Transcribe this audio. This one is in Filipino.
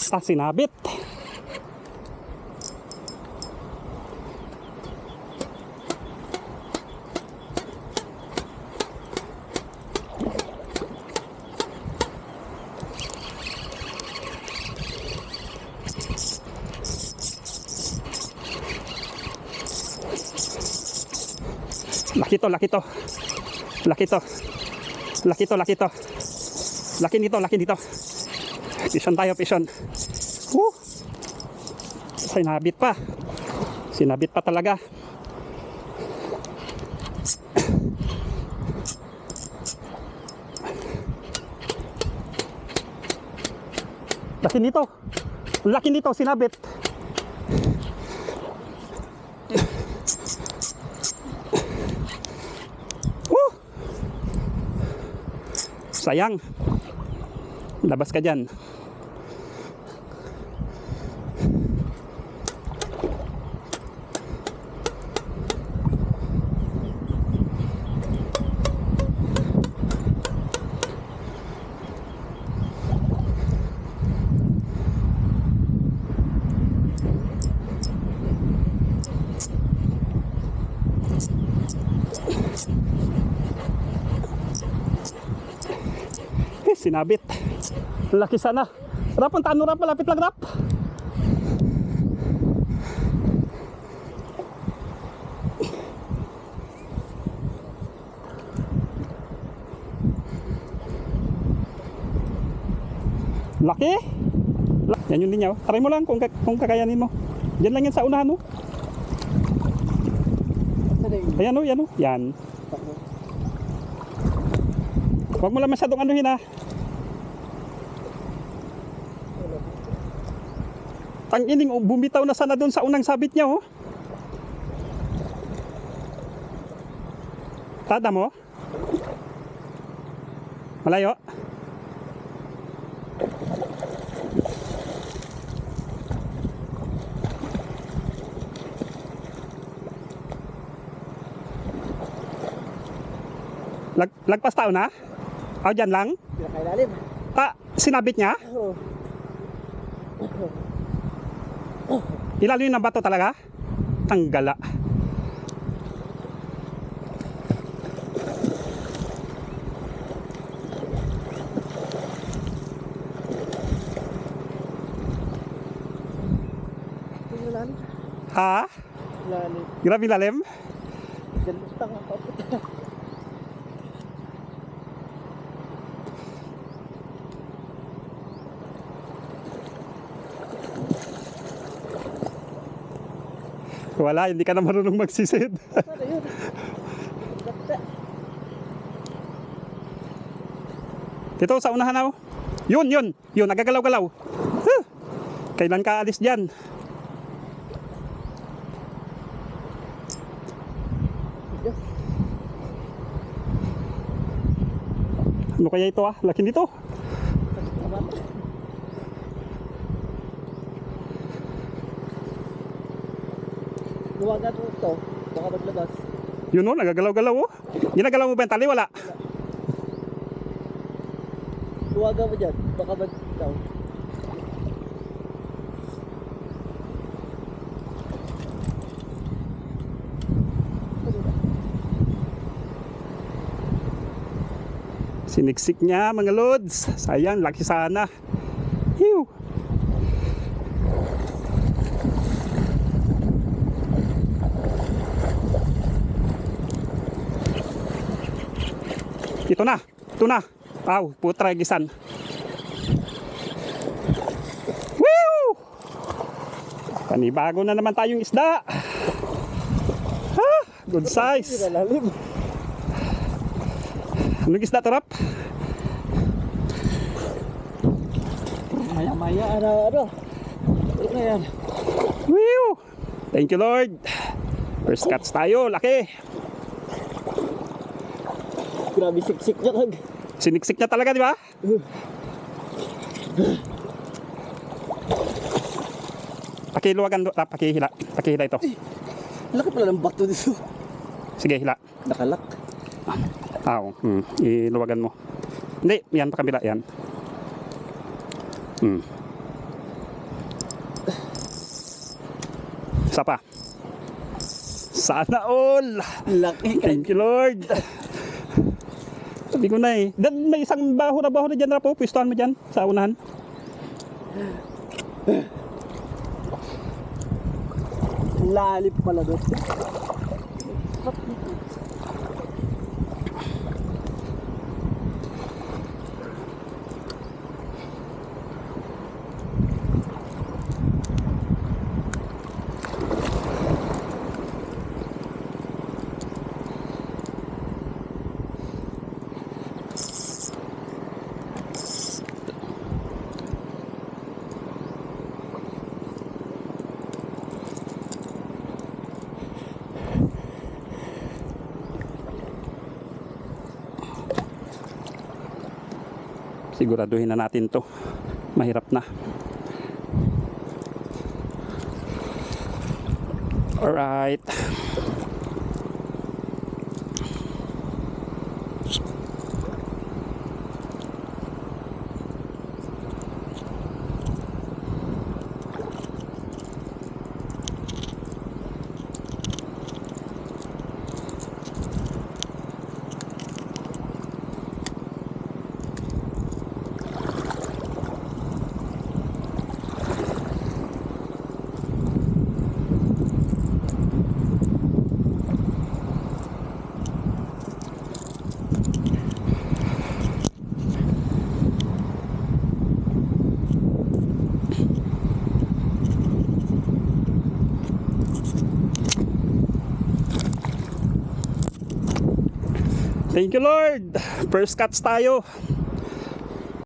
Ta sinabit. Laki to, laki to. Laki to. Laki to, laki to. Laki nito, laki nito. Pison tayo, pison. Sinabit pa. Sinabit pa talaga. Laki nito. Laki nito, sinabit. Sayang. Labas ka dyan. Sinabit. Laki sana. Rap, ang tano rap, malapit lang rap. Laki. Yan yung linyaw. Try mo lang kung kakayanin mo. Diyan lang yan sa unahan, no? Ayan, no? Yan, no? Yan. Huwag mo lang masyadong anuhin, ha? Ang ining bumitaw na sana doon sa unang sabit niya, oh. Tada mo? Malayo? Lagpas tao na? O, dyan lang? Pinakailalim. Sinabit niya? Ilalim ng bato talaga? Tanggala. Lalim. Ha? Lalim. Grabe lalim? Ganutang ako. Wala, hindi ka na marunong magsisid. Ano yun? Dito sa unahan ako. Yun, nagagalaw-galaw. Huh. Kailan ka alis dyan? Yes. Ano kaya ito, ah? Laki nito. Luwagan mo ito. Baka maglabas. Yun, oh, nagagalaw-galaw, oh. Ginagalaw mo ba yung tali? Wala. Luwagan mo dyan. Baka mag-itaw. Siniksik niya, mga lods. Sayang, laki sana. Hiu. Ito na. Aw, putra gisan. Woo! Panibago na naman tayong isda. Ha, good size. Lalim. Anong isda to, Rap? Maya-maya. Ano? Ano yan? Woo! Thank you, Lord. First catch tayo, laki. Grabe siksik niya kag. Siniksik niya talaga, di ba? Pakiluwagan, pakihila ito. Laki pala ng bato dito. Sige, hila. Nakalak. Iluwagan mo. Hindi, yan pa kabila, yan. Isa pa. Sana all. Laki ka. Thank you, Lord. Sabi ko na eh. Dan, may isang baho na dyan, Rapo. Pwistuhan mo dyan sa unahan. Lalim pala doon. Siguraduhin na natin to. Mahirap na. Alright. Thank you, Lord. First cuts tayo.